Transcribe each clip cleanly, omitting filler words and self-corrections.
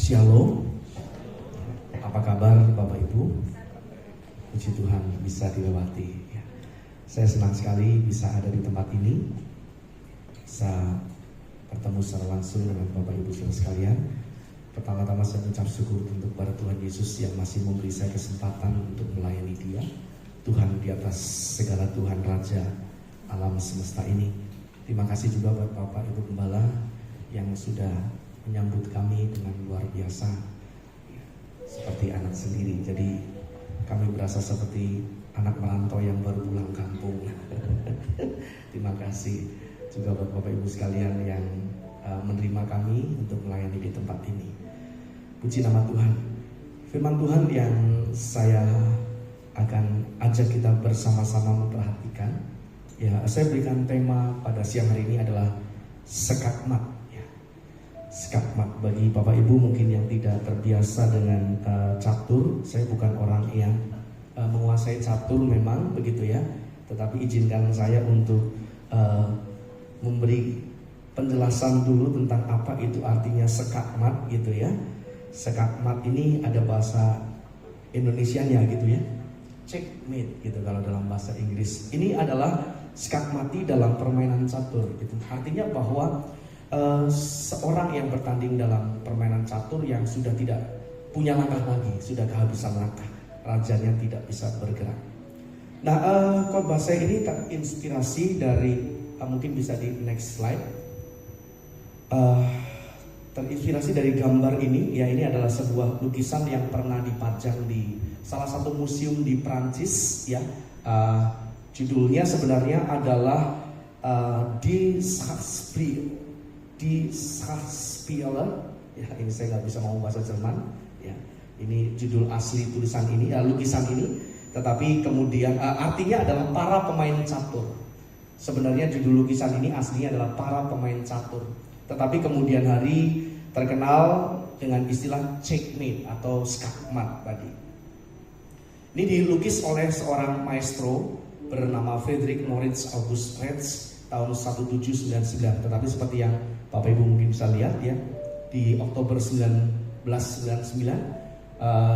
Shalom. Apa kabar Bapak Ibu? Puji Tuhan bisa dilewati ya. Saya senang sekali bisa ada di tempat ini, bisa bertemu secara langsung dengan Bapak Ibu saudara sekalian. Pertama-tama saya mengucap syukur untuk kepada Tuhan Yesus yang masih memberi saya kesempatan untuk melayani Dia, Tuhan di atas segala Tuhan Raja alam semesta ini. Terima kasih juga buat Bapak Ibu Gembala yang sudah menyambut kami dengan luar biasa, seperti anak sendiri. Jadi kami berasa seperti anak merantau yang baru pulang kampung. Terima kasih juga buat Bapak Ibu sekalian yang menerima kami untuk melayani di tempat ini. Puji nama Tuhan. Firman Tuhan yang saya akan ajak kita bersama-sama memperhatikan, ya, saya berikan tema pada siang hari ini adalah skakmat. Skakmat, bagi Bapak Ibu mungkin yang tidak terbiasa dengan catur, saya bukan orang yang menguasai catur memang begitu ya, tetapi izinkan saya untuk memberi penjelasan dulu tentang apa itu artinya skakmat gitu ya. Skakmat ini ada bahasa Indonesianya gitu ya, checkmate gitu kalau dalam bahasa Inggris. Ini adalah skakmati dalam permainan catur gitu. Artinya bahwa seorang yang bertanding dalam permainan catur yang sudah tidak punya langkah lagi, sudah kehabisan langkah, rajanya tidak bisa bergerak. Nah, khotbah saya ini terinspirasi dari mungkin bisa di next slide, terinspirasi dari gambar ini. Ya, ini adalah sebuah lukisan yang pernah dipajang di salah satu museum di Prancis ya. Judulnya sebenarnya adalah Die Schachspieler, ya, ini saya nggak bisa ngomong bahasa Jerman, ya. Ini judul asli tulisan ini, lukisan ini. Tetapi kemudian artinya adalah para pemain catur. Sebenarnya judul lukisan ini aslinya adalah para pemain catur. Tetapi kemudian hari terkenal dengan istilah checkmate atau skakmat tadi. Ini dilukis oleh seorang maestro bernama Friedrich Moritz August Retz tahun 1799. Tetapi seperti yang Bapak Ibu mungkin bisa lihat ya, di Oktober 1999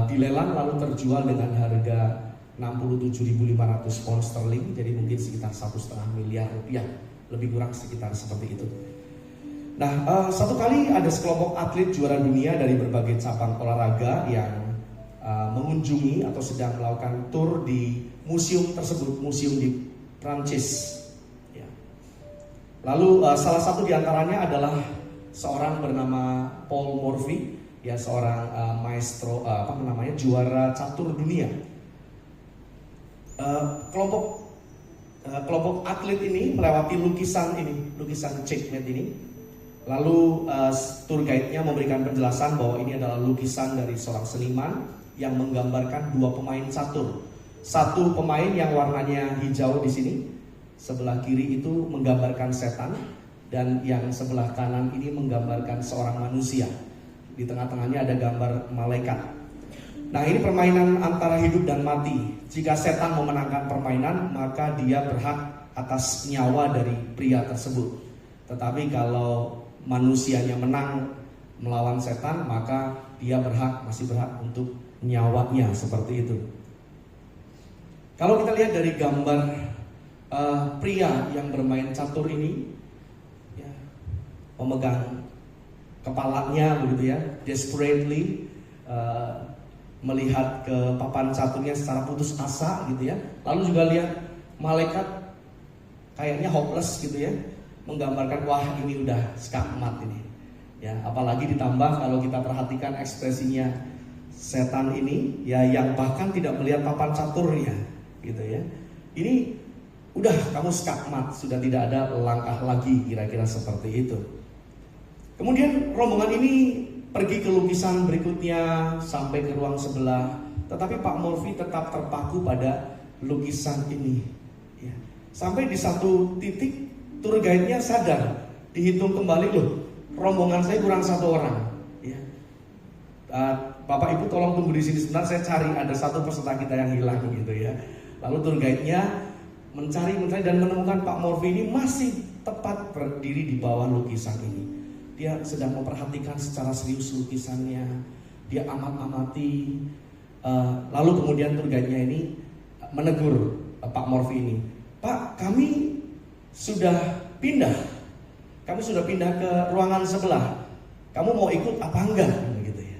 dilelang lalu terjual dengan harga 67.500 pound sterling, jadi mungkin sekitar 1,5 miliar rupiah, lebih kurang sekitar seperti itu. Nah, satu kali ada sekelompok atlet juara dunia dari berbagai cabang olahraga yang mengunjungi atau sedang melakukan tour di museum tersebut, museum di Prancis. Lalu salah satu diantaranya adalah seorang bernama Paul Morphy, ya, seorang maestro juara catur dunia. Kelompok atlet ini melewati lukisan checkmate ini. Lalu tour guide-nya memberikan penjelasan bahwa ini adalah lukisan dari seorang seniman yang menggambarkan dua pemain catur. Satu pemain yang warnanya hijau di sini, sebelah kiri itu menggambarkan setan, dan yang sebelah kanan ini menggambarkan seorang manusia. Di tengah-tengahnya ada gambar malaikat. Nah, ini permainan antara hidup dan mati. Jika setan memenangkan permainan, maka dia berhak atas nyawa dari pria tersebut. Tetapi kalau manusianya menang melawan setan, maka dia masih berhak untuk nyawanya, seperti itu. Kalau kita lihat dari gambar pria yang bermain catur ini, ya, memegang kepalanya begitu ya, desperately melihat ke papan caturnya secara putus asa gitu ya. Lalu juga lihat malaikat kayaknya hopeless gitu ya, menggambarkan wah ini udah skakmat ini. Ya, apalagi ditambah kalau kita perhatikan ekspresinya setan ini, ya, yang bahkan tidak melihat papan caturnya gitu ya. Ini udah kamu skakmat, sudah tidak ada langkah lagi, kira-kira seperti itu. Kemudian rombongan ini pergi ke lukisan berikutnya sampai ke ruang sebelah, tetapi Pak Morphy tetap terpaku pada lukisan ini. Ya. Sampai di satu titik tour guide-nya sadar, dihitung kembali, loh, rombongan saya kurang satu orang. Ya. Bapak Ibu tolong tunggu di sini sebentar, saya cari ada satu peserta kita yang hilang gitu ya. Lalu tour guide-nya mencari dan menemukan Pak Morphy ini masih tepat berdiri di bawah lukisan ini. dia sedang memperhatikan secara serius lukisannya. Dia amat-amati. Lalu kemudian tour guide-nya ini menegur Pak Morfi ini. Pak, kami sudah pindah. Kami sudah pindah ke ruangan sebelah. Kamu mau ikut apa enggak? Gitu ya.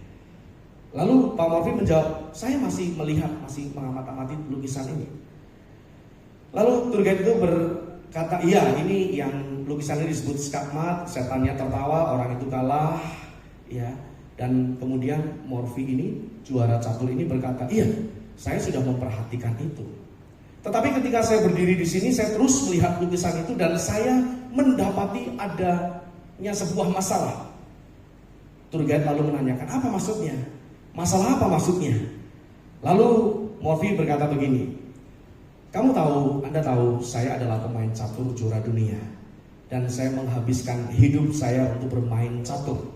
Lalu Pak Morfi menjawab, saya masih melihat, masih mengamati lukisan ini. Lalu tour guide itu berkata, iya, ini yang lukisan ini disebut skakmat, setannya tertawa, orang itu kalah, ya. Dan kemudian Morfi ini, juara catur ini berkata, iya, saya sudah memperhatikan itu. Tetapi ketika saya berdiri di sini, saya terus melihat lukisan itu dan saya mendapati adanya sebuah masalah. Tour guide lalu menanyakan, apa maksudnya? Masalah apa maksudnya? Lalu Morfi berkata begini, Anda tahu saya adalah pemain catur juara dunia. Dan saya menghabiskan hidup saya untuk bermain catur.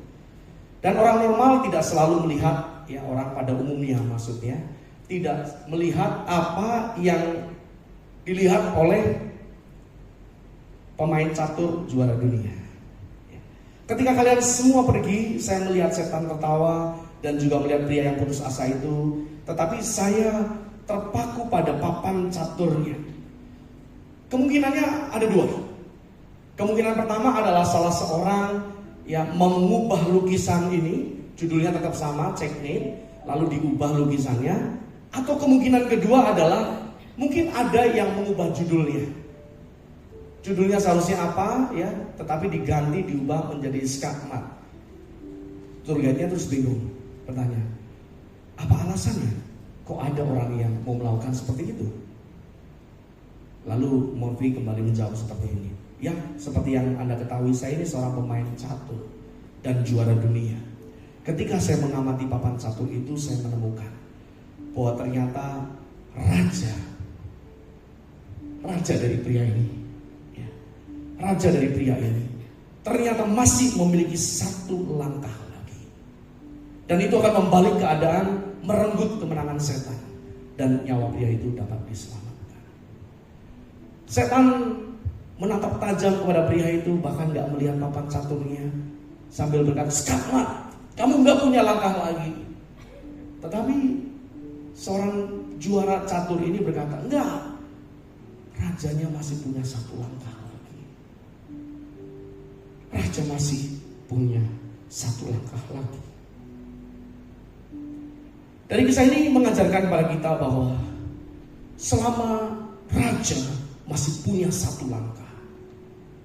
Dan orang normal tidak selalu melihat, ya orang pada umumnya maksudnya, tidak melihat apa yang dilihat oleh pemain catur juara dunia. Ketika kalian semua pergi, saya melihat setan tertawa dan juga melihat pria yang putus asa itu. Tetapi saya terpaku pada papan caturnya. Kemungkinannya ada dua. Kemungkinan pertama adalah salah seorang yang mengubah lukisan ini, judulnya tetap sama, checkmate, lalu diubah lukisannya. Atau kemungkinan kedua adalah mungkin ada yang mengubah judulnya. Judulnya seharusnya apa, ya, tetapi diganti, diubah menjadi skakmat. Tour guide-nya terus bingung, bertanya, apa alasannya? Kok ada orang yang mau melakukan seperti itu? Lalu Morfi kembali menjawab seperti ini. Ya, seperti yang Anda ketahui, saya ini seorang pemain catur dan juara dunia. Ketika saya mengamati papan catur itu, saya menemukan bahwa ternyata raja dari pria ini, ya, raja dari pria ini ternyata masih memiliki satu langkah lagi. Dan itu akan membalik keadaan, merenggut kemenangan setan, dan nyawa pria itu dapat diselamatkan. Setan menatap tajam kepada pria itu, bahkan gak melihat papan caturnya, sambil berkata, skakmat, kamu gak punya langkah lagi. Tetapi seorang juara catur ini berkata, enggak, rajanya masih punya satu langkah lagi. Raja masih punya satu langkah lagi. Dari kisah ini mengajarkan kepada kita bahwa selama raja masih punya satu langkah,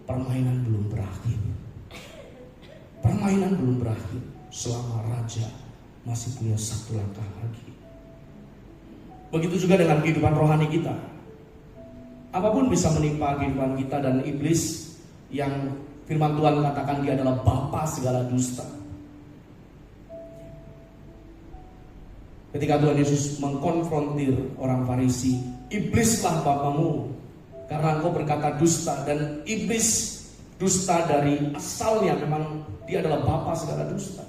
permainan belum berakhir. Permainan belum berakhir selama raja masih punya satu langkah lagi. Begitu juga dengan kehidupan rohani kita. Apapun bisa menimpa kehidupan kita, dan iblis yang firman Tuhan katakan dia adalah bapa segala dusta. Ketika Tuhan Yesus mengkonfrontir orang Farisi, iblislah bapamu karena engkau berkata dusta. Dan iblis dusta dari asalnya, memang dia adalah bapa segala dusta.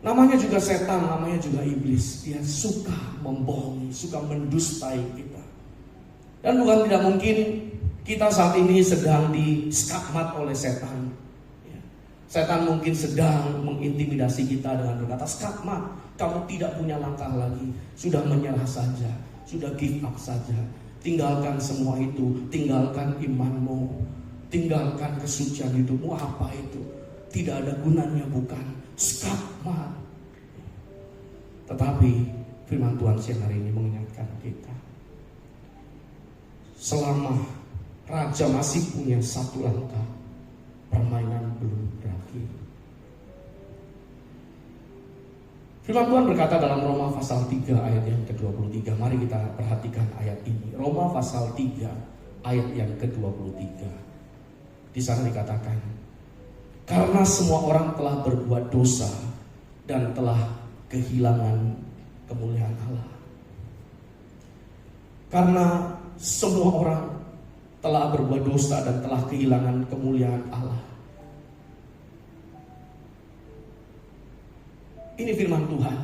Namanya juga setan, namanya juga iblis. Dia suka membohongi, suka mendustai kita. Dan bukan tidak mungkin kita saat ini sedang diskakmat oleh setan. Setan mungkin sedang mengintimidasi kita dengan berkata, skakmat, kamu tidak punya langkah lagi, sudah menyerah saja, sudah give up saja, tinggalkan semua itu, tinggalkan imanmu, tinggalkan kesucian hidupmu. Apa itu? Tidak ada gunanya, bukan? Skakmat. Tetapi firman Tuhan siang hari ini mengingatkan kita, selama raja masih punya satu langkah, permainan belum berakhir. Firman Tuhan berkata dalam Roma pasal 3 ayat yang ke-23. Mari kita perhatikan ayat ini. Roma pasal 3 ayat yang ke-23. Di sana dikatakan, karena semua orang telah berbuat dosa dan telah kehilangan kemuliaan Allah. Karena semua orang telah berbuat dosa dan telah kehilangan kemuliaan Allah. Ini firman Tuhan.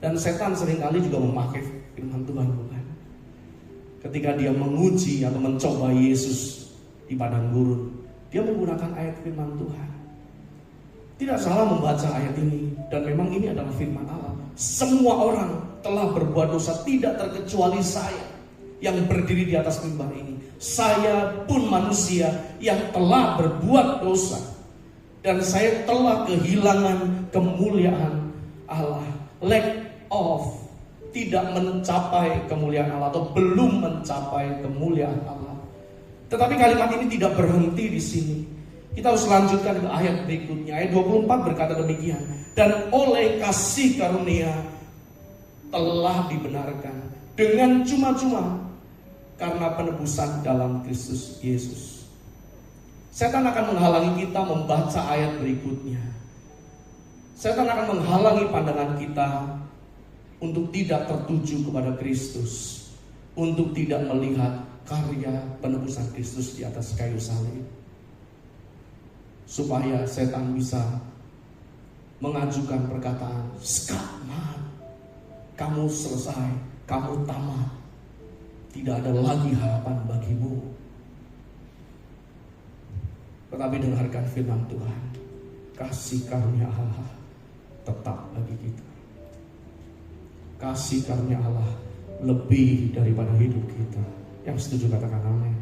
Dan setan seringkali juga memakai firman Tuhan, bukan? Ketika dia menguji atau mencoba Yesus di padang gurun, Dia menggunakan ayat firman Tuhan. Tidak salah membaca ayat ini, dan memang ini adalah firman Allah. Semua orang telah berbuat dosa, tidak terkecuali saya yang berdiri di atas mimbar ini. Saya pun manusia yang telah berbuat dosa, dan saya telah kehilangan kemuliaan Allah. Lack of, tidak mencapai kemuliaan Allah, atau belum mencapai kemuliaan Allah. Tetapi kalimat ini tidak berhenti di sini. Kita harus lanjutkan ke ayat berikutnya. Ayat 24 berkata demikian. Dan oleh kasih karunia telah dibenarkan dengan cuma-cuma karena penebusan dalam Kristus Yesus. Setan akan menghalangi kita membaca ayat berikutnya. Setan akan menghalangi pandangan kita untuk tidak tertuju kepada Kristus, untuk tidak melihat karya penebusan Kristus di atas kayu salib, supaya setan bisa mengajukan perkataan, skakmat, kamu selesai, kamu tamat, tidak ada lagi harapan bagimu. Tetapi dengarkan firman Tuhan, kasih karunia Allah tetap bagi kita. Kasih karunia Allah lebih daripada hidup kita. Yang setuju katakan amin.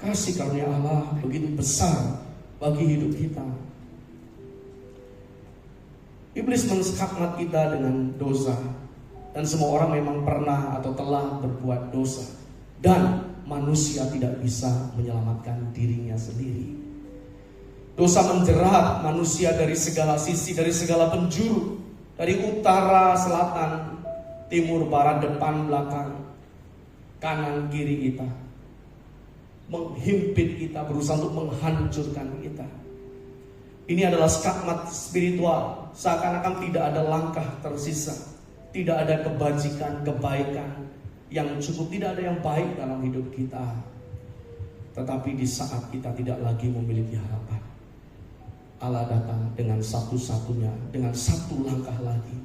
Kasih karunia Allah begitu besar bagi hidup kita. Iblis menskakmat kita dengan dosa, dan semua orang memang pernah atau telah berbuat dosa, dan manusia tidak bisa menyelamatkan dirinya sendiri. Dosa menjerat manusia dari segala sisi, dari segala penjuru, dari utara, selatan, timur, barat, depan, belakang, kanan, kiri kita, menghimpit kita, berusaha untuk menghancurkan kita. Ini adalah skakmat spiritual. Seakan-akan tidak ada langkah tersisa, tidak ada kebajikan, kebaikan yang cukup, tidak ada yang baik dalam hidup kita. Tetapi di saat kita tidak lagi memiliki harapan, Allah datang dengan satu-satunya, dengan satu langkah lagi.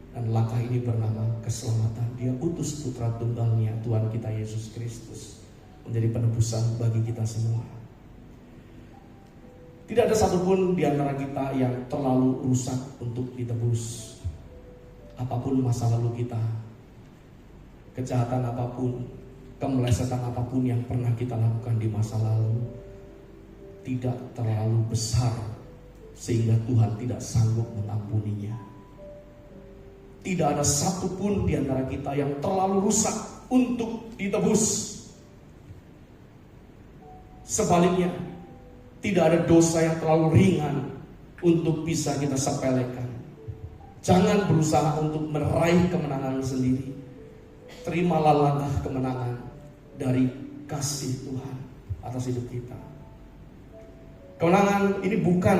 Dan langkah ini bernama keselamatan. Dia utus putra tunggalnya, Tuhan kita Yesus Kristus, menjadi penebusan bagi kita semua. Tidak ada satupun di antara kita yang terlalu rusak untuk ditebus. Apapun masa lalu kita, kejahatan apapun, kemelesetan apapun yang pernah kita lakukan di masa lalu, tidak terlalu besar sehingga Tuhan tidak sanggup mengampuninya. Tidak ada satupun di antara kita yang terlalu rusak untuk ditebus. Sebaliknya, tidak ada dosa yang terlalu ringan untuk bisa kita sepelekan. Jangan berusaha untuk meraih kemenangan sendiri. Terimalah langkah kemenangan dari kasih Tuhan atas hidup kita. Kemenangan ini bukan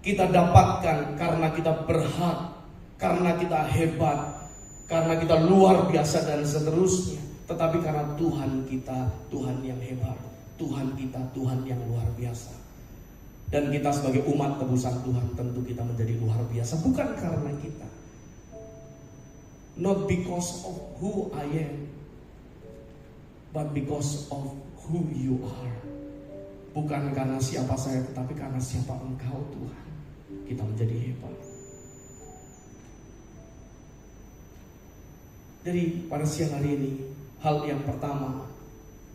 kita dapatkan karena kita berhak, karena kita hebat, karena kita luar biasa dan seterusnya. Tetapi karena Tuhan kita, Tuhan yang hebat, Tuhan kita, Tuhan yang luar biasa. Dan kita sebagai umat tebusan Tuhan tentu kita menjadi luar biasa, bukan karena kita. Not because of who I am, but because of who you are. Bukan karena siapa saya, tetapi karena siapa Engkau Tuhan, kita menjadi hebat. Jadi pada siang hari ini, hal yang pertama,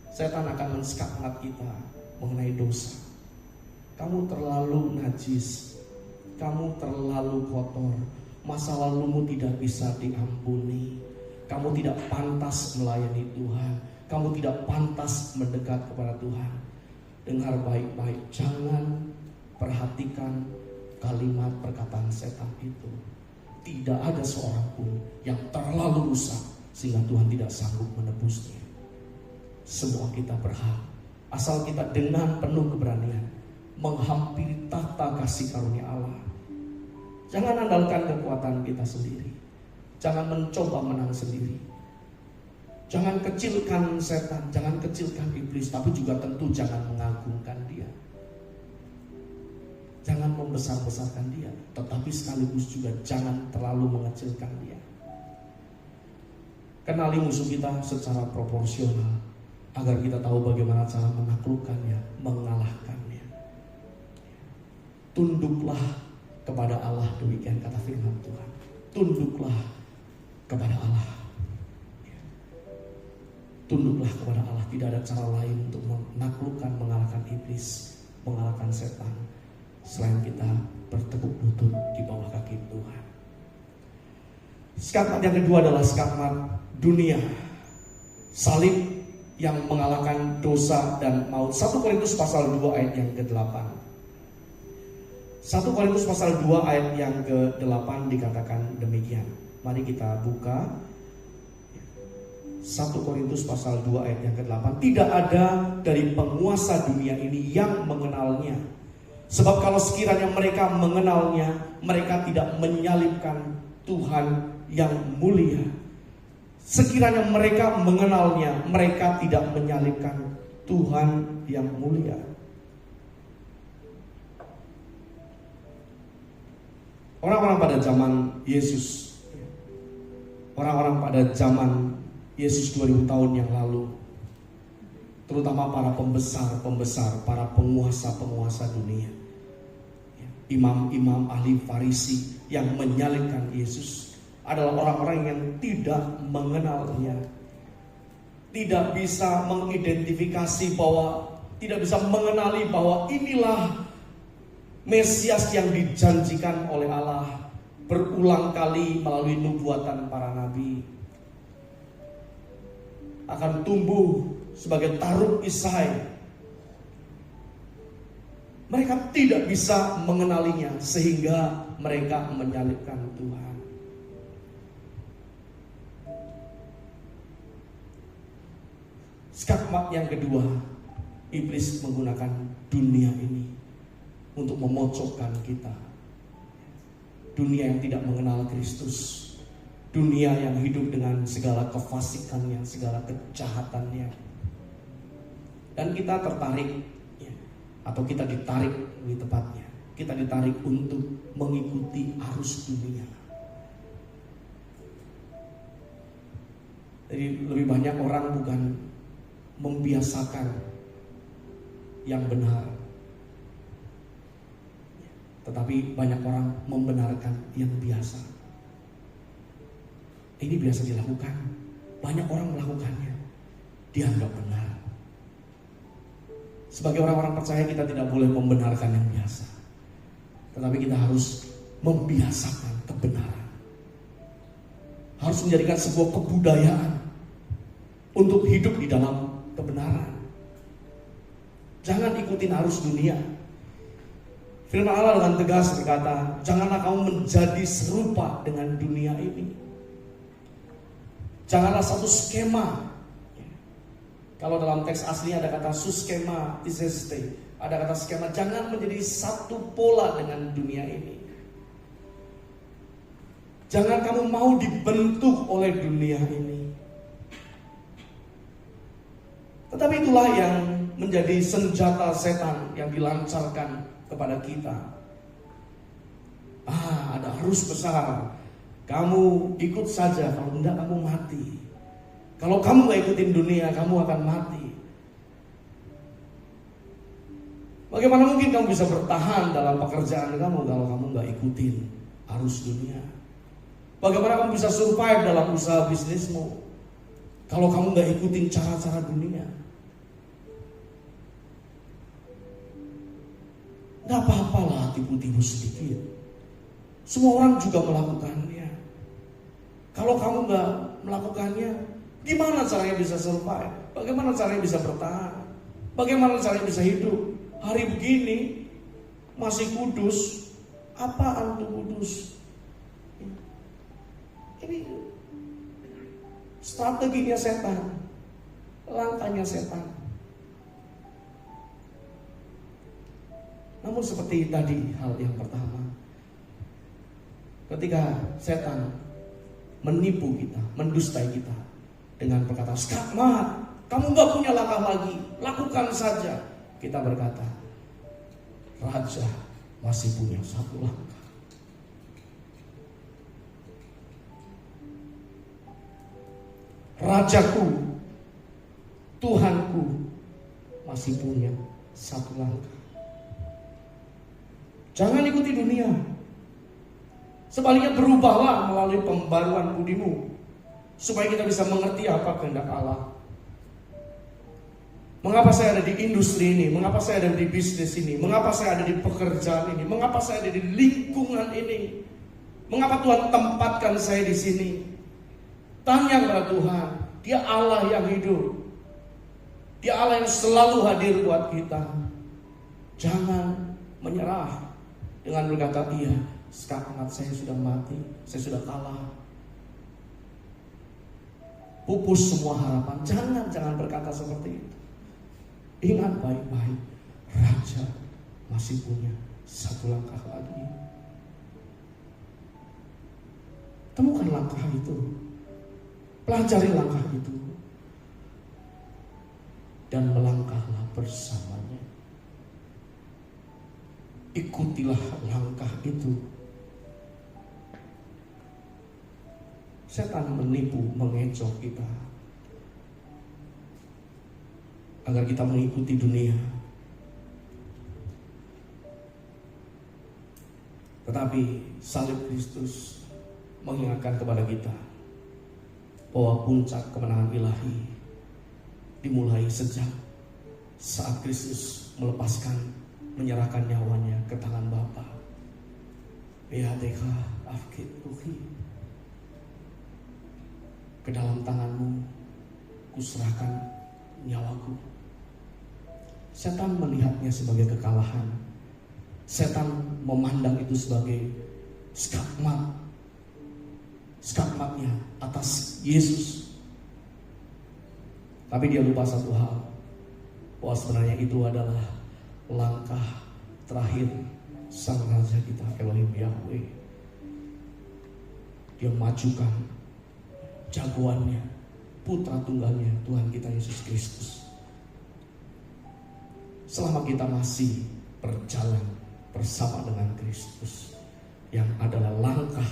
setan akan menskakmat kita mengenai dosa. Kamu terlalu najis, kamu terlalu kotor, masa lalumu tidak bisa diampuni, kamu tidak pantas melayani Tuhan, kamu tidak pantas mendekat kepada Tuhan. Dengar baik-baik, jangan perhatikan kalimat perkataan setan itu. Tidak ada seorang pun yang terlalu rusak sehingga Tuhan tidak sanggup menebusnya. Semua kita berhak, asal kita dengan penuh keberanian menghampiri tahta kasih karunia Allah. Jangan andalkan kekuatan kita sendiri, jangan mencoba menang sendiri, jangan kecilkan setan, jangan kecilkan iblis, tapi juga tentu jangan mengagungkan dia, jangan membesar-besarkan dia, tetapi sekaligus juga jangan terlalu mengecilkan dia. Kenali musuh kita secara proporsional. agar kita tahu bagaimana cara menaklukkannya, mengalahkannya. Tunduklah kepada Allah, demikian kata firman Tuhan. Tunduklah kepada Allah. Tunduklah kepada Allah. Tidak ada cara lain untuk menaklukkan, mengalahkan iblis, mengalahkan setan, selain kita bertekuk lutut di bawah kaki Tuhan. Skakmat yang kedua adalah skakmat dunia. Salib yang mengalahkan dosa dan maut. 1 Korintus pasal 2 ayat yang ke-8. 1 Korintus pasal 2 ayat yang ke-8 dikatakan demikian. Mari kita buka 1 Korintus pasal 2 ayat yang ke-8. Tidak ada dari penguasa dunia ini yang mengenalnya. Sebab kalau sekiranya mereka mengenalnya, mereka tidak menyalibkan Tuhan yang mulia. Sekiranya mereka mengenalnya, mereka tidak menyalibkan Tuhan yang mulia. Orang-orang pada zaman Yesus, orang-orang pada zaman Yesus 2000 tahun yang lalu, terutama para pembesar-pembesar, para penguasa-penguasa dunia, imam-imam ahli Farisi yang menyalibkan Yesus, adalah orang-orang yang tidak mengenalnya, tidak bisa mengidentifikasi bahwa, tidak bisa mengenali bahwa inilah Mesias yang dijanjikan oleh Allah berulang kali melalui nubuatan para nabi. Akan tumbuh sebagai taruk Isai. Mereka tidak bisa mengenalinya sehingga mereka menyalibkan Tuhan. Skakmat yang kedua, iblis menggunakan dunia ini untuk memojokkan kita. Dunia yang tidak mengenal Kristus, dunia yang hidup dengan segala kefasikannya, segala kejahatannya. Dan kita tertarik, atau kita ditarik, lebih tepatnya, kita ditarik untuk mengikuti arus dunia. Jadi lebih banyak orang bukan membiasakan yang benar, tetapi banyak orang membenarkan yang biasa. Ini biasa dilakukan, banyak orang melakukannya, dianggap benar. Sebagai orang-orang percaya, kita tidak boleh membenarkan yang biasa, tetapi kita harus membiasakan kebenaran. Harus menjadikan sebuah kebudayaan untuk hidup di dalam kebenaran. Jangan ikutin arus dunia. Firman Allah dengan tegas berkata, janganlah kamu menjadi serupa dengan dunia ini. Janganlah satu skema. Kalau dalam teks asli ada kata suskema, tiseste, ada kata skema. Jangan menjadi satu pola dengan dunia ini. Jangan kamu mau dibentuk oleh dunia ini. Tetapi itulah yang menjadi senjata setan yang dilancarkan kepada kita. Ada arus besar, kamu ikut saja, kalau tidak kamu mati. Kalau kamu gak ikutin dunia, kamu akan mati. Bagaimana mungkin kamu bisa bertahan dalam pekerjaan kamu kalau kamu gak ikutin arus dunia? Bagaimana kamu bisa survive dalam usaha bisnismu kalau kamu gak ikutin cara-cara dunia? Gak apa-apalah tipu-tipu sedikit. Semua orang juga melakukannya. Kalau kamu gak melakukannya, gimana caranya bisa survive? Bagaimana caranya bisa bertahan? Bagaimana caranya bisa hidup? Hari begini masih kudus. Apaan tuh kudus? Ini strateginya setan, langkahnya setan. Namun seperti tadi hal yang pertama, ketika setan menipu kita, mendustai kita dengan perkataan skakmat, kamu gak punya langkah lagi, lakukan saja. Kita berkata, raja masih punya satu langkah. Rajaku, Tuhanku masih punya satu langkah. Jangan ikuti dunia. Sebaliknya berubahlah melalui pembaruan budimu, supaya kita bisa mengerti apa kehendak Allah. Mengapa saya ada di industri ini? Mengapa saya ada di bisnis ini? Mengapa saya ada di pekerjaan ini? Mengapa saya ada di lingkungan ini? Mengapa Tuhan tempatkan saya di sini? Tanya kepada Tuhan. Dia Allah yang hidup. Dia Allah yang selalu hadir buat kita. Jangan menyerah dengan berkata, iya, sekarang saya sudah mati, saya sudah kalah. Pupus semua harapan. Jangan berkata seperti itu. Ingat baik-baik, Raja masih punya satu langkah lagi. Temukan langkah itu, pelajari langkah itu, dan melangkahlah bersamanya. Ikutilah langkah itu. Setan menipu, mengecoh kita agar kita mengikuti dunia. Tetapi salib Kristus mengingatkan kepada kita bahwa puncak kemenangan ilahi dimulai sejak saat Kristus menyerahkan nyawanya ke tangan Bapa. Biyadeka afkid ruhi, ke dalam tanganmu kuserahkan nyawaku. Setan melihatnya sebagai kekalahan. Setan memandang itu sebagai skakmatnya atas Yesus. Tapi dia lupa satu hal, bahwa sebenarnya itu adalah langkah terakhir Sang Raja kita, Elohim Yahweh. Dia majukan jagoannya, putra tunggalnya, Tuhan kita Yesus Kristus. Selama kita masih berjalan bersama dengan Kristus, yang adalah langkah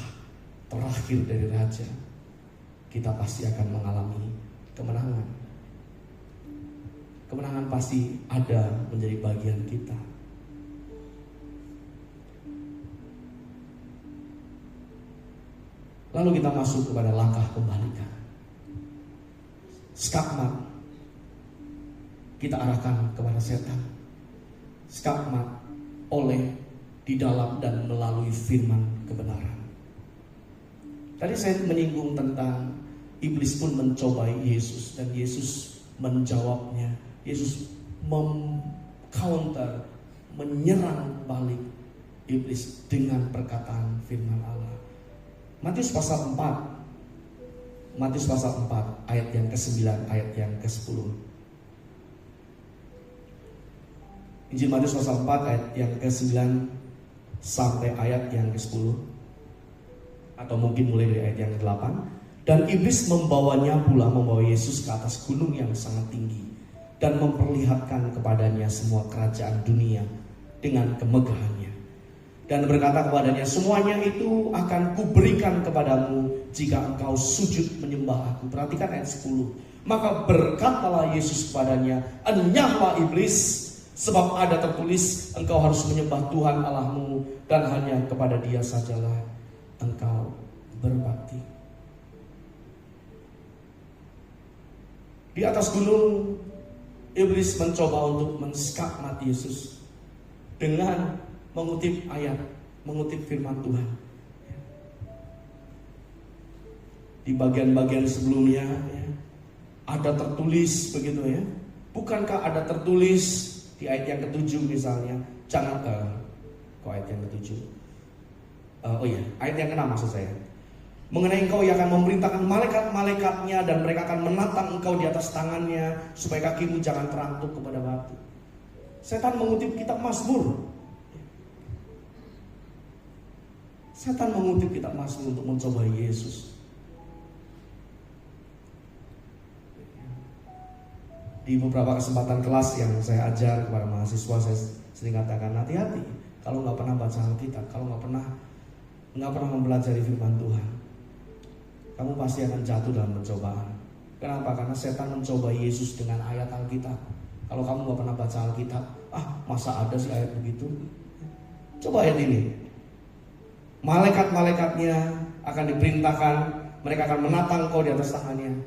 terakhir dari Raja, kita pasti akan mengalami kemenangan. Kemenangan pasti ada menjadi bagian kita. Lalu kita masuk kepada langkah kebalikan. Skakmat kita arahkan kepada setan. Skakmat oleh, di dalam dan melalui firman kebenaran. Tadi saya menyinggung tentang iblis pun mencobai Yesus, dan Yesus menjawabnya. Yesus mem-counter, menyerang balik iblis dengan perkataan firman Allah. Matius pasal 4 ayat yang ke-9, ayat yang ke-10. Injil Matius pasal 4 ayat yang ke-9 sampai ayat yang ke-10, atau mungkin mulai dari ayat yang ke-8. Dan iblis membawa Yesus ke atas gunung yang sangat tinggi, dan memperlihatkan kepadanya semua kerajaan dunia dengan kemegahannya, dan berkata kepadanya, semuanya itu akan kuberikan kepadamu jika engkau sujud menyembah aku. Perhatikan ayat 10. Maka berkatalah Yesus kepadanya, enyahlah iblis, sebab ada tertulis, engkau harus menyembah Tuhan Allahmu, dan hanya kepada Dia sajalah engkau berbakti. Di atas gunung, iblis mencoba untuk menskakmat Yesus dengan mengutip ayat, mengutip firman Tuhan. Di bagian-bagian sebelumnya ada tertulis begitu ya. Bukankah ada tertulis di ayat yang ke-7 misalnya, jangan ayat yang ke-7. Ayat yang ke-6 maksud saya. Mengenai engkau yang akan memerintahkan malaikat-malaikatnya, dan mereka akan menatang engkau di atas tangannya, supaya kakimu jangan terantuk kepada batu. Setan mengutip kitab Mazmur. Setan mengutip kitab Mazmur untuk mencobai Yesus. Di beberapa kesempatan kelas yang saya ajar kepada mahasiswa, saya sering katakan, hati-hati kalau nggak pernah baca Alkitab, kalau nggak pernah mempelajari firman Tuhan, kamu pasti akan jatuh dalam pencobaan. Kenapa? Karena setan mencoba Yesus dengan ayat Alkitab. Kalau kamu gak pernah baca Alkitab, masa ada sih ayat begitu? Coba ayat ini. Malaikat-malaikatnya akan diperintahkan, mereka akan menatang kau di atas tangannya.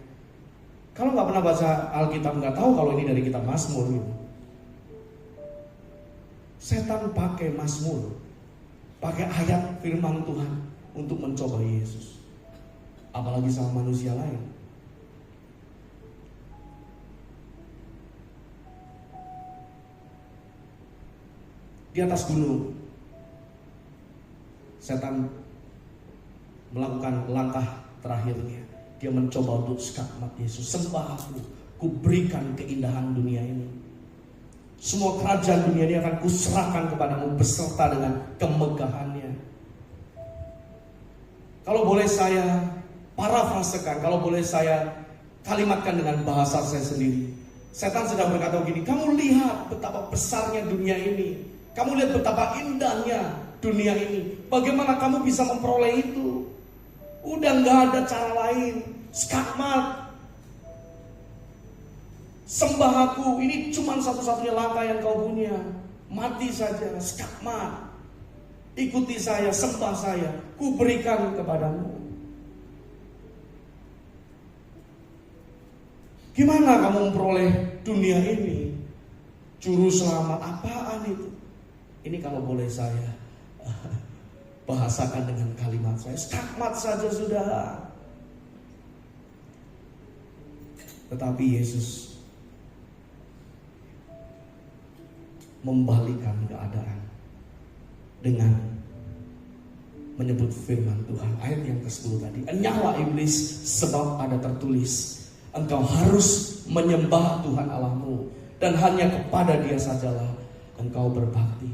Kalau gak pernah baca Alkitab, gak tahu kalau ini dari kitab Mazmur gitu. Setan pakai Mazmur, pakai ayat firman Tuhan untuk mencoba Yesus. Apalagi sama manusia lain. Di atas gunung, setan melakukan langkah terakhirnya. Dia mencoba untuk skakmat Yesus. Sembah aku, kuberikan keindahan dunia ini. Semua kerajaan dunia ini akan kuserahkan kepadamu beserta dengan kemegahannya. Kalau boleh saya parafrasekan, kalau boleh saya kalimatkan dengan bahasa saya sendiri. Setan sedang berkata begini, kamu lihat betapa besarnya dunia ini. Kamu lihat betapa indahnya dunia ini. Bagaimana kamu bisa memperoleh itu? Udah gak ada cara lain. Skakmat. Sembah aku. Ini cuma satu-satunya langkah yang kau punya. Mati saja. Skakmat. Ikuti saya, sembah saya. Ku berikan kepadamu. Gimana kamu memperoleh dunia ini? Juru selamat apaan itu? Ini kalau boleh saya bahasakan dengan kalimat saya, skakmat saja sudah. Tetapi Yesus membalikan keadaan dengan menyebut firman Tuhan. Ayat yang ke-10 tadi, enyahlah iblis sebab ada tertulis, engkau harus menyembah Tuhan Allahmu dan hanya kepada Dia sajalah engkau berbakti.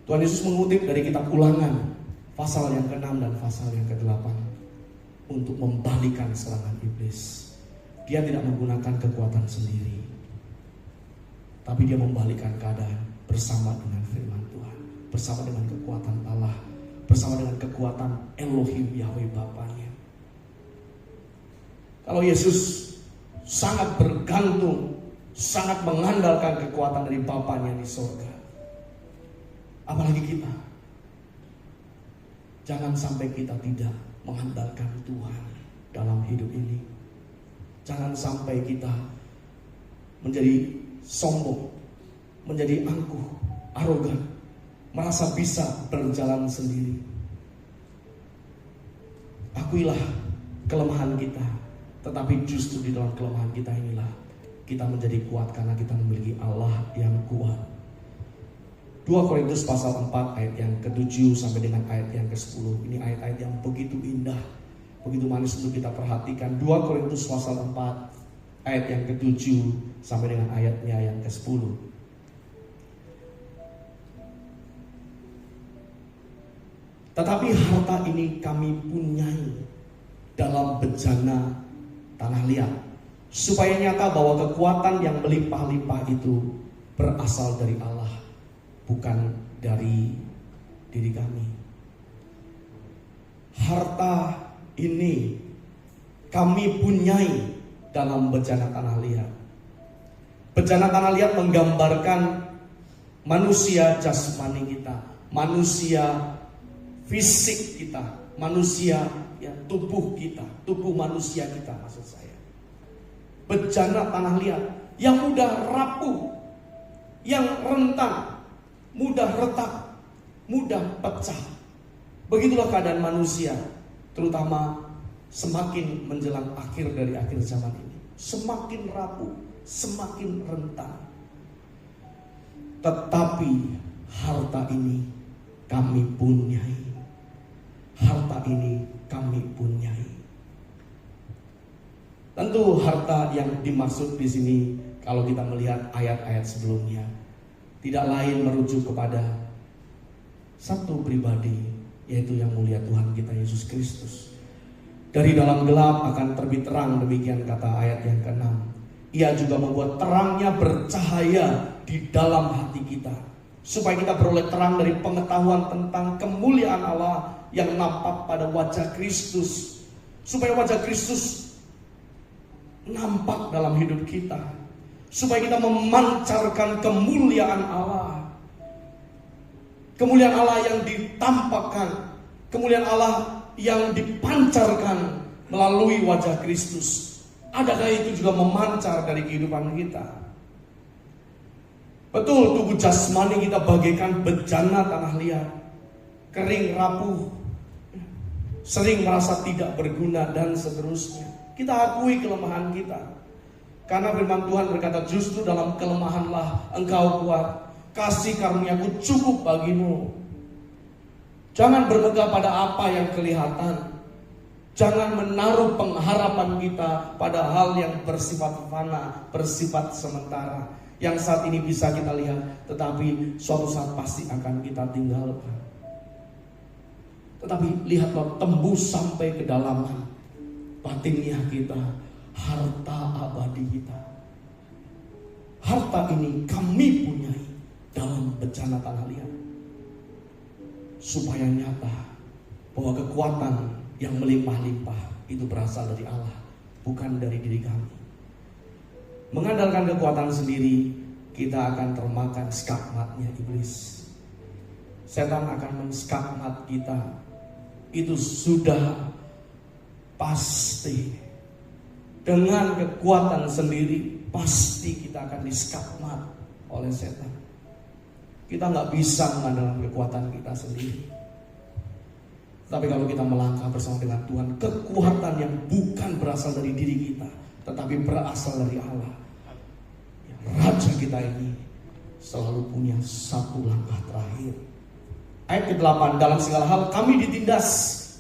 Tuhan Yesus mengutip dari kitab Ulangan pasal yang ke-6 dan pasal yang ke-8 untuk membalikan serangan iblis. Dia tidak menggunakan kekuatan sendiri, tapi dia membalikan keadaan bersama dengan firman Tuhan, bersama dengan kekuatan Allah, bersama dengan kekuatan Elohim Yahweh Bapanya. Kalau Yesus sangat bergantung, sangat mengandalkan kekuatan dari Bapanya di surga, apalagi kita. Jangan sampai kita tidak mengandalkan Tuhan dalam hidup ini. Jangan sampai kita menjadi sombong, menjadi angkuh, arogan, merasa bisa berjalan sendiri. Akuilah kelemahan kita, tetapi justru di dalam kelemahan kita inilah kita menjadi kuat karena kita memiliki Allah yang kuat. 2 Korintus pasal 4 ayat yang ke-7 sampai dengan ayat yang ke-10. Ini ayat-ayat yang begitu indah, begitu manis untuk kita perhatikan. 2 Korintus pasal 4 ayat yang ke-7 sampai dengan ayatnya yang ke-10. Tetapi harta ini kami punyai dalam bejana tanah liat, supaya nyata bahwa kekuatan yang melimpah-limpah itu berasal dari Allah, bukan dari diri kami. Harta ini kami punyai dalam bejana tanah liat. Bejana tanah liat menggambarkan manusia jasmani kita, manusia fisik kita, manusia tubuh kita, tubuh manusia kita maksud saya. Bejana tanah liat yang mudah rapuh, yang rentan, mudah retak, mudah pecah. Begitulah keadaan manusia, terutama semakin menjelang akhir dari akhir zaman ini. Semakin rapuh, semakin rentan. Tetapi harta ini kami punyai. Harta ini kami punyai. Tentu harta yang dimaksud di sini kalau kita melihat ayat-ayat sebelumnya tidak lain merujuk kepada satu pribadi, yaitu yang mulia Tuhan kita Yesus Kristus. Dari dalam gelap akan terbit terang, demikian kata ayat yang ke-6. Ia juga membuat terangnya bercahaya di dalam hati kita, supaya kita beroleh terang dari pengetahuan tentang kemuliaan Allah yang nampak pada wajah Kristus. Supaya wajah Kristus nampak dalam hidup kita, supaya kita memancarkan kemuliaan Allah. Kemuliaan Allah yang ditampakkan, kemuliaan Allah yang dipancarkan melalui wajah Kristus. Adakah itu juga memancar dari kehidupan kita? Betul, tubuh jasmani kita bagaikan bejana tanah liat, kering, rapuh, sering merasa tidak berguna dan seterusnya. Kita akui kelemahan kita, karena firman Tuhan berkata, justru dalam kelemahanlah engkau kuat, kasih karuniaku cukup bagimu. Jangan bermegah pada apa yang kelihatan. Jangan menaruh pengharapan kita pada hal yang bersifat fana, bersifat sementara, yang saat ini bisa kita lihat, tetapi suatu saat pasti akan kita tinggalkan. Tetapi lihatlah, tembus sampai ke dalaman batinnya kita, harta abadi kita. Harta ini kami punyai dalam bencana tanah liat, supaya nyata bahwa kekuatan yang melimpah-limpah itu berasal dari Allah, bukan dari diri kami. Mengandalkan kekuatan sendiri, kita akan termakan skakmatnya iblis. Setan akan menskakmat kita. Itu sudah pasti. Dengan kekuatan sendiri, pasti kita akan diskakmat oleh setan. Kita nggak bisa mengandalkan kekuatan kita sendiri. Tapi kalau kita melangkah bersama dengan Tuhan, kekuatan yang bukan berasal dari diri kita, tetapi berasal dari Allah. Raja kita ini selalu punya satu langkah terakhir. Ayat ke-8, dalam segala hal kami ditindas,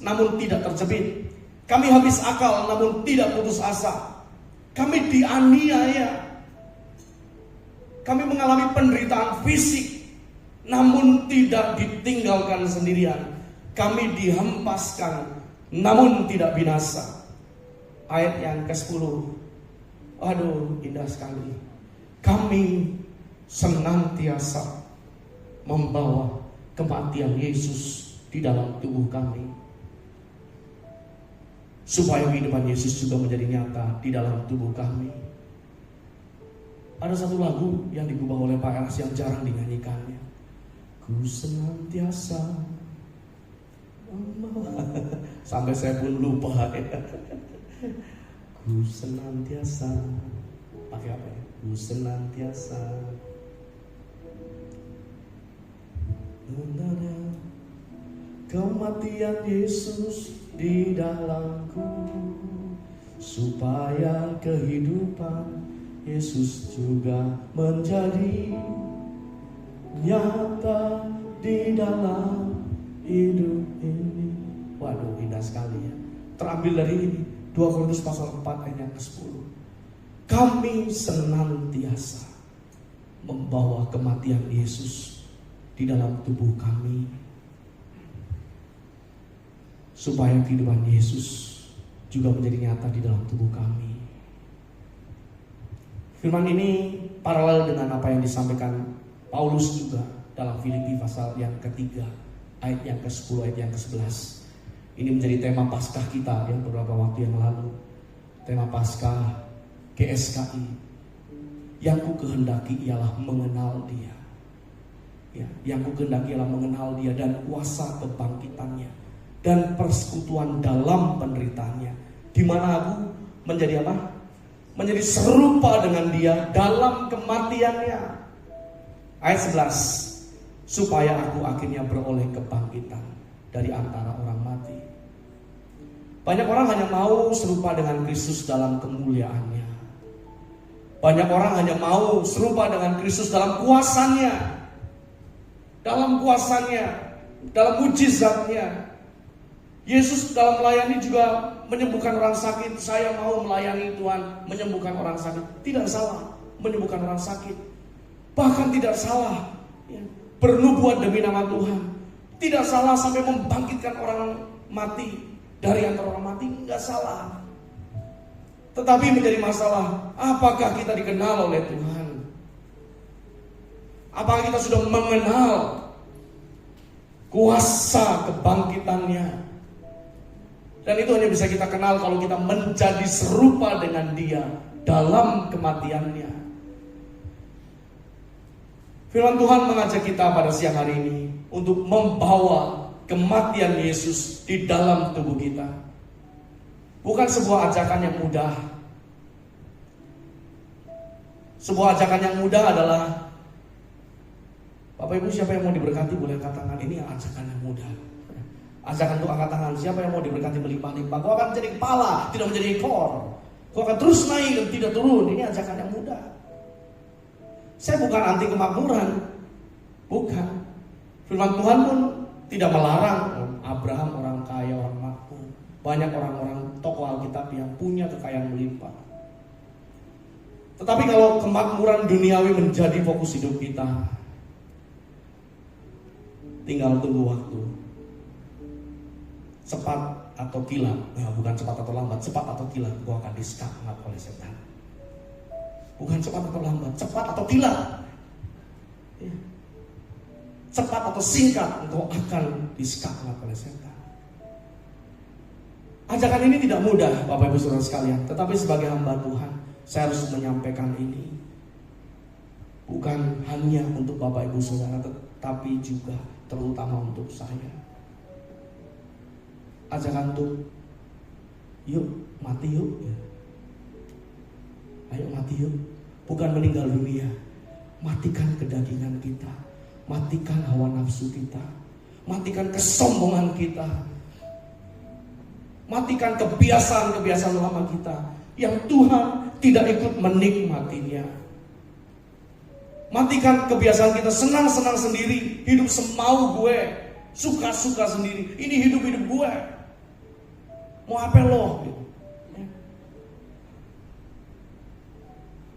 namun tidak terjepit. Kami habis akal, namun tidak putus asa. Kami dianiaya. Kami mengalami penderitaan fisik, namun tidak ditinggalkan sendirian. Kami dihempaskan, namun tidak binasa. Ayat yang ke-10. Aduh, indah sekali. Kami senantiasa membawa kematian Yesus di dalam tubuh kami, supaya kehidupan Yesus juga menjadi nyata di dalam tubuh kami. Ada satu lagu yang diubah oleh Pak Eras yang jarang dinyanyikannya. Ku senantiasa sampai saya pun lupa ya. Ku senantiasa, pakai apa ya? Ku senantiasa mengenal kematian Yesus di dalamku, supaya kehidupan Yesus juga menjadi nyata di dalam hidup ini. Waduh, indah sekali ya. Terambil dari ini, 2 Korintus pasal 4 ayat yang ke-10. Kami senantiasa membawa kematian Yesus di dalam tubuh kami, supaya kehidupan Yesus juga menjadi nyata di dalam tubuh kami. Firman ini paralel dengan apa yang disampaikan Paulus juga dalam Filipi pasal yang ketiga, ayat yang ke-10, ayat yang ke-11. Ini menjadi tema Paskah kita yang beberapa waktu yang lalu. Tema Paskah GSKI. Yang ku kehendaki ialah mengenal Dia. Ya, yang ku kehendaki ialah mengenal Dia dan kuasa kebangkitannya dan persekutuan dalam penderitaannya, di mana aku menjadi apa? Menjadi serupa dengan Dia dalam kematiannya. Ayat 11. Supaya aku akhirnya beroleh kebangkitan dari antara orang mati. Banyak orang hanya mau serupa dengan Kristus dalam kemuliaannya. Banyak orang hanya mau serupa dengan Kristus dalam kuasanya, dalam mujizatnya. Yesus dalam melayani juga menyembuhkan orang sakit. Saya mau melayani Tuhan, menyembuhkan orang sakit. Tidak salah menyembuhkan orang sakit. Bahkan tidak salah bernubuat demi nama Tuhan. Tidak salah sampai membangkitkan orang mati dari antara orang mati. Enggak salah. Tetapi menjadi masalah, apakah kita dikenal oleh Tuhan? Apakah kita sudah mengenal kuasa kebangkitannya Dan itu hanya bisa kita kenal kalau kita menjadi serupa dengan Dia dalam kematiannya. Firman Tuhan mengajak kita pada siang hari ini untuk membawa kematian Yesus di dalam tubuh kita. Bukan sebuah ajakan yang mudah. Sebuah ajakan yang mudah adalah, Bapak Ibu, siapa yang mau diberkati boleh angkat tangan. Ini ajakan yang mudah. Ajakan untuk angkat tangan. Siapa yang mau diberkati melimpah-limpah? Kau akan menjadi kepala, tidak menjadi ekor. Kau akan terus naik dan tidak turun. Ini ajakan yang mudah. Saya bukan anti kemakmuran. Bukan. Firman Tuhan pun tidak melarang. Abraham orang kaya, orang makmur. Banyak orang-orang tokoh Alkitab yang punya kekayaan melimpah. Tetapi kalau kemakmuran duniawi menjadi fokus hidup kita, tinggal tunggu waktu. Cepat atau kilat, bukan cepat atau lambat, cepat atau kilat, kau akan disekakmat oleh setan. Bukan cepat atau lambat, cepat atau kilat. Cepat atau singkat, engkau akan disekakmat oleh setan. Ajakan ini tidak mudah, Bapak Ibu Saudara sekalian. Tetapi sebagai hamba Tuhan, saya harus menyampaikan ini. Bukan hanya untuk Bapak Ibu Saudara, tetapi juga terutama untuk saya. Ajakan untuk yuk mati yuk. Ayo mati yuk. Bukan meninggal dunia. Matikan kedagingan kita. Matikan hawa nafsu kita. Matikan kesombongan kita. Matikan kebiasaan-kebiasaan lama kita yang Tuhan tidak ikut menikmatinya. Matikan kebiasaan kita senang-senang sendiri, hidup semau gue, suka-suka sendiri. Ini hidup-hidup gue. Mau apa lo?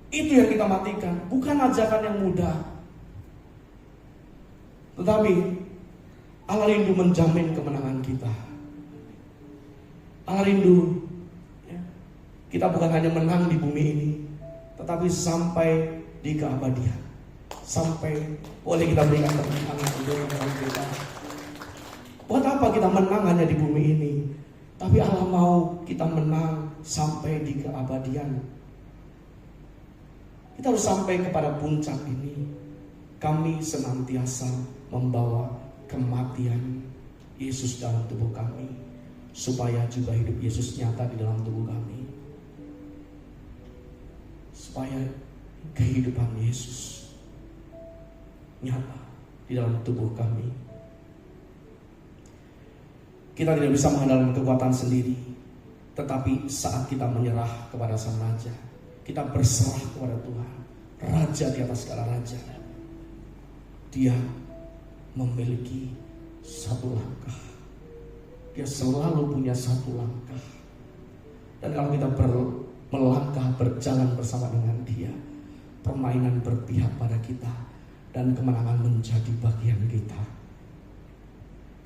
Itu yang kita matikan. Bukan ajakan yang mudah. Tetapi Allah rindu menjamin kemenangan kita. Allah rindu kita bukan hanya menang di bumi ini, tetapi sampai di keabadian. Sampai boleh kita berikan tepuk tangan untuk kita. Buat apa kita menang hanya di bumi ini? Tapi Allah mau kita menang sampai di keabadian. Kita harus sampai kepada puncak ini. Kami senantiasa membawa kematian Yesus dalam tubuh kami, supaya juga hidup Yesus nyata di dalam tubuh kami. Supaya kehidupan Yesus nyata di dalam tubuh kami. Kita tidak bisa mengandalkan kekuatan sendiri, tetapi saat kita menyerah kepada Sang Raja, kita berserah kepada Tuhan, Raja di atas segala raja. Dia memiliki satu langkah. Dia selalu punya satu langkah. Dan kalau kita melangkah berjalan bersama dengan Dia, permainan berpihak pada kita dan kemenangan menjadi bagian kita.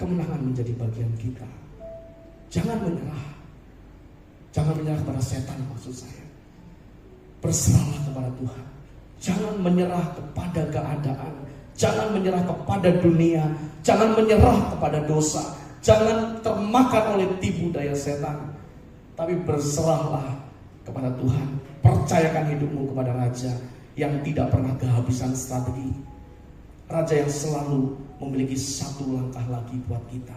Kemenangan menjadi bagian kita. Jangan menyerah. Jangan menyerah kepada setan, maksud saya. Berserahlah kepada Tuhan. Jangan menyerah kepada keadaan. Jangan menyerah kepada dunia. Jangan menyerah kepada dosa. Jangan termakan oleh tipu daya setan. Tapi berserahlah kepada Tuhan. Percayakan hidupmu kepada Raja yang tidak pernah kehabisan strategi. Raja yang selalu memiliki satu langkah lagi buat kita.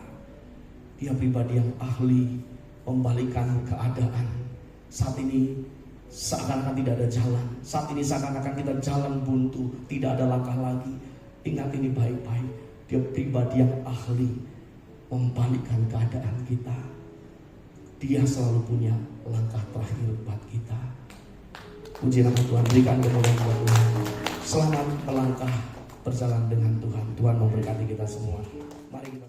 Dia pribadi yang ahli membalikkan keadaan. Saat ini seakan-akan tidak ada jalan. Saat ini seakan-akan kita jalan buntu, tidak ada langkah lagi. Ingat ini baik-baik. Dia pribadi yang ahli membalikkan keadaan kita. Dia selalu punya langkah terakhir buat kita. Puji nama Tuhan, berikan kemuliaan buat Tuhan. Selamat melangkah berjalan dengan Tuhan. Tuhan memberkati kita semua. Mari kita